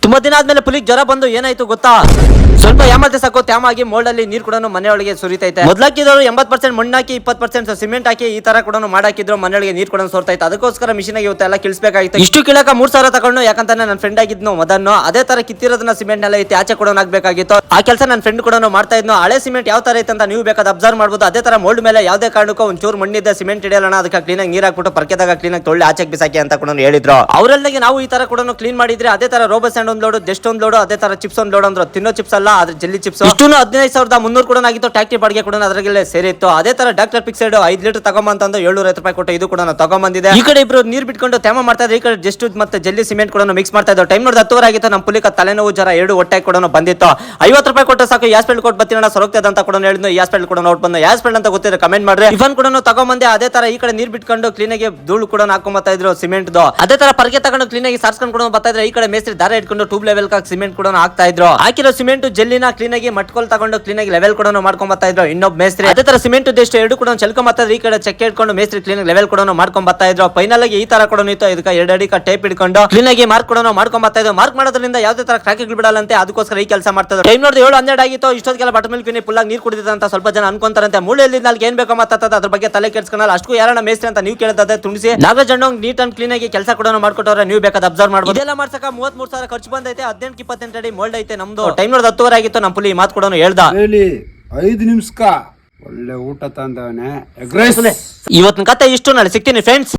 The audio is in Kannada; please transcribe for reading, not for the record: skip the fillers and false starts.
ತುಂಬಾ ದಿನ ಆದ್ಮೇಲೆ ಪುಲಿಗೆ ಜ್ವರ ಬಂದು ಏನಾಯ್ತು ಗೊತ್ತಾ? ಸ್ವಲ್ಪ ಯಾಮತ್ತೆ ಸಾಕು ತ್ಯಾಮ ಆಗಿ ಮೋಲ್ಡ್ ಅಲ್ಲಿ ನೀರ್ ಕೂಡ ಮನೆಯೊಳಗೆ ಸುರಿತೈತೆ. ಮೊದ್ಲಾಕಿದ್ರು 80% ಮಣ್ಣಾಕಿ 20% ಸಿಮೆಂಟ್ ಹಾಕಿ ಈ ತರ ಕೂಡ ಮಾಡಾಕಿದ್ರು ಮನೆಯೊಳಗೆ ನೀರ್ ಕೂಡ ಸೋರ್ತಾಯ್ತು. ಅದಕ್ಕೋಸ್ಕರ ಮಿಷಿನ್ ಇವತ್ತು ಎಲ್ಲ ಕಿಳಿಸಬೇಕಾಗಿತ್ತು. ಇಷ್ಟು ಕಿಳಕ 3000 ತಗೊಂಡು, ಯಾಕಂತಾನೆ ನನ್ನ ಫ್ರೆಂಡ್ ಆಗಿದ್ನು ಮದನ್ನು ಅದೇ ತರ ಕಿತ್ತಿರೋದನ್ನ ಸಿಮೆಂಟ್ ಎಲ್ಲ ಐತಿ ಆಚೆ ಕೂಡ ಆಗ್ಬೇಕಾಗಿತ್ತು. ಆ ಕೆಲಸ ನನ್ನ ಫ್ರೆಂಡ್ ಕೂಡ ಮಾಡ್ತಾ ಇದ್ನು. ಹಳೆ ಸಿಮೆಂಟ್ ಯಾವ ತರ ಐತೆ ಅಂತ ನೀವು ಬೇಕಾದ ಅಬ್ಸರ್ವ್ ಮಾಡಬಹುದು. ಅದೇ ತರ ಮೋಲ್ಡ್ ಮೇಲೆ ಯಾವುದೇ ಕಾರಣಕ್ಕೂ ಒಂಚೂರು ಮಣ್ಣಿದ್ದ ಸಿಮೆಂಟ್ ಇಡೋಣ, ಅದಕ್ಕೆ ಕ್ಲೀನ್ ಆಗಿ ನೀರ್ ಹಾಕ್ಬಿಟ್ಟು ಪರ್ಕೆದಾಗ ಕ್ಲೀನ್ ಆಗಿ ತೊಳ್ಳಿ ಆಚೆಗೆ ಬಿಸಾಕಿ ಅಂತ ಕೂಡ ಹೇಳಿದ್ರು. ಅವರೆಲ್ಲಗೆ ನಾವು ಈ ತರ ಕೂಡ ಕ್ಲೀನ್ ಮಾಡಿದ್ರೆ ಅದೇ ತರ ರೋಬೋ ಸ್ಯಾಂಡ್ ಒಂದು ಲೋಡ್, ಜಸ್ಟ್ ಒಂದು ಲೋಡ್, ಅದೇ ತರ ಚಿಪ್ಸ್ ಒಂದು ಲೋಡ್. ಅಂದ್ರೆ ತಿನ್ನೋ ಚಿಪ್ಸ್ ಅಲ್ಲ, ಆದ್ರೆ ಜೆಲ್ಲಿ ಚಿಪ್ಸ್. ಇಷ್ಟು 15,300 ಕೂಡ ಆಗಿತ್ತು. ಟ್ಯಾಕ್ಟಿ ಬಾಡಿಗೆ ಕೂಡ ಅದರಲ್ಲಿ ಸೇರಿತ್ತು. ಅದೇ ತರ ಡಾಕ್ಟರ್ ಪಿಕ್ಸೈಡ್ 5 ಲೀಟರ್ ತಗೊಂಬಂತಂದು 750 ರೂಪಾಯಿ ಕೊಟ್ಟು ಇದು ಕೂಡ ತಗೊಂಬಂದಿದೆ. ಈ ಕಡೆ ಇಬ್ರು ನೀರ್ ಬಿಟ್ಕೊಂಡು ತ್ಯಾಮ ಮಾಡ್ತಾ ಇದ್ರೆ, ಈ ಕಡೆ ಜಸ್ಟ್ ಮತ್ತೆ ಜೆಲ್ಲಿ ಸಿಮೆಂಟ್ ಕೂಡ ಮಿಕ್ಸ್ ಮಾಡ್ತಾ ಇದ್ರು. ಟೈಮ್ ನೋಡಿ 10 ಆಗಿತ್ತು. ನಮ್ಮ ಪುಲಿಕ ತಲೆನೋವು ಜ್ವರ 2 ಹೊಟ್ಟೆ ಕೂಡ ಬಂದಿತ್ತು. 50 ರೂಪಾಯಿ ಕೊಟ್ಟು ಸಾಕು ಹಾಸ್ಪಿಟಲ್ ಕೊಟ್ಟು ಬರ್ತೀನಿ ಸೊರಗ್ತದೆ ಅಂತ ಕೂಡ ಹೇಳಿದ್ನು. ಈ ಹಾಸ್ಪಿಟಲ್ ಕೂಡ ನೋಡ್ ಬಂದು ಹಾಸ್ಪಿಟಲ್ ಅಂತ ಗೊತ್ತಿದ್ರೆ ಕಮೆಂಟ್ ಮಾಡ್ರಿ. ಇಫನ್ ಕೂಡ ತಗೊಂಬಂದೆ. ಅದೇ ತರ ಈ ಕಡೆ ನೀರ್ ಬಿಟ್ಕೊಂಡು ಕ್ಲೀನ್ ಆಗಿ ಧೂಳು ಕೂಡ ಹಾಕೊಂಡ್ಬರ್ತಾ ಇದ್ರು ಸಿಮೆಂಟ್. ಅದೇ ತರ ಪರ್ಕೆ ತಗೊಂಡು ಕ್ಲೀನ್ ಆಗಿ ಸಾರ್ಸ್ಕೊಂಡು ಕೂಡ ಬರ್ತಾ ಇದ್ರೆ, ಈ ಕಡೆ ಮೇಸ್ತ್ರಿ ದಾರ ಇಟ್ಕೊಂಡು ಟ್ಯೂಬ್ ಲೆವೆಲ್ ಸಿಮೆಂಟ್ ಕೂಡ ಹಾಕ್ತಾ ಇದ್ರು. ಹಾಕಿರೋ ಸಿಮೆಂಟ್ ಜೆಲ್ಲಿನ ಕ್ಲೀನ್ ಆಗಿ ಮಟ್ಕೊಲ್ ತಗೊಂಡು ಕ್ಲೀನ್ ಆಗಿ ಲೆವೆಲ್ ಕೂಡ ಮಾಡ್ಕೊಂಡ್ ಬರ್ತಾ ಇದ್ರು ಇನ್ನೊಬ್ಬ ಮೇಸ್ತ್ರಿ. ಅದೇ ತರ ಸಿಮೆಂಟ್ ಎಷ್ಟು 2 ಕೂಡ ಚೆಲ್ಕೊಂಡ್ ಬರ್ತಾ ಇದ್ರು. ಈ ಕಡೆ ಚೆಕ್ ಇಟ್ಕೊಂಡು ಮೇಸ್ತ್ರಿ ಕ್ಲೀನ್ ಆಗಿ ಲೆವೆಲ್ ಕೂಡ ಮಾಡ್ಕೊಂಡ್ ಬರ್ತಾ ಇದ್ರು. ಫೈನಲ್ ಆಗಿ ಈ ತರ ಕೂಡ ಇತ್ತು. ಇದಕ್ಕೆ 2 ಅಡಿ ಟೇಪ್ ಇಟ್ಕೊಂಡು ಕ್ಲೀನ್ ಆಗಿ ಮಾರ್ಕ್ ಕೂಡ ಮಾಡ್ಕೊಂಡ್ ಬರ್ತಾ ಇದ್ರು. ಮಾರ್ಕ್ ಮಾಡೋದ್ರಿಂದ ಯಾವುದೇ ತರ ಕ್ರಾಕಿಗಳು ಬಿಡಲ್ಲಂತೆ, ಅದಕ್ಕೋಸ್ಕರ ಈ ಕೆಲಸ ಮಾಡ್ತಾ ಇದ್ರು. ಟೈಮ್ ನೋಡಿ 7:12 ಆಗಿತ್ತು. ಇಷ್ಟೊತ್ತಿಗೆಲ್ಲ ಬಟರ್ ಮಿಲ್ಕ್ ಫುಲ್ ಆಗಿ ನೀರು ಕುಡಿದಿದೆ ಅಂತ ಸ್ವಲ್ಪ ಜನ ಅನ್ಕೊಂತಾರಂತೆ. ಮೂಳೆಯಲ್ಲಿ ನಾಲ್ಕು ಏನ್ ಬೇಕೋ ಮಾತಾಡ್ತದೆ, ಅದ್ರ ಬಗ್ಗೆ ತಲೆ ಕೆಡ್ಸ್ಕೊಳ್ಳಲ್ಲ. ಅಷ್ಟು ಯಾರನ್ನ ಮೇಸ್ತ್ರಿ ಅಂತ ನೀವು ಕೇಳ್ತದೆ ತುಣಿಸಿ ನಾಗಜಂಡೋಂಗ್ ನೀಟ್ ಅಂಡ್ ಕ್ಲೀನ್ ಆಗಿ ಕೆಲಸ ಕೂಡ ಮಾಡ್ಕೊಟ್ಟವ್ರೆ. ನೀವು ಬೇಕಾದ ಅಬ್ಸರ್ವ್ ಮಾಡ್ಬೋದು. ಇದೆಲ್ಲ ಮಾಡ್ಸಕ 33,000 ಖರ್ಚು ಬಂದೈತೆ. 18-28 ಅಡಿ ಮೋಲ್ಡ್ ಐತೆ ನಮ್ದು. ಟೈಮ್ ನೋಡಿ 10 ಆಗಿತ್ತು. ನಮ್ಮ ಪುಲಿ ಮಾತು ಕೂಡ ಹೇಳ್ದ, 5 ನಿಮಿಷ ಒಳ್ಳೆ ಊಟ ತಂದವನೆ. ಇವತ್ತಿನ ಕತೆ ಇಷ್ಟು. ನಾಳೆ ಸಿಗ್ತೀನಿ ಫ್ರೆಂಡ್ಸ್.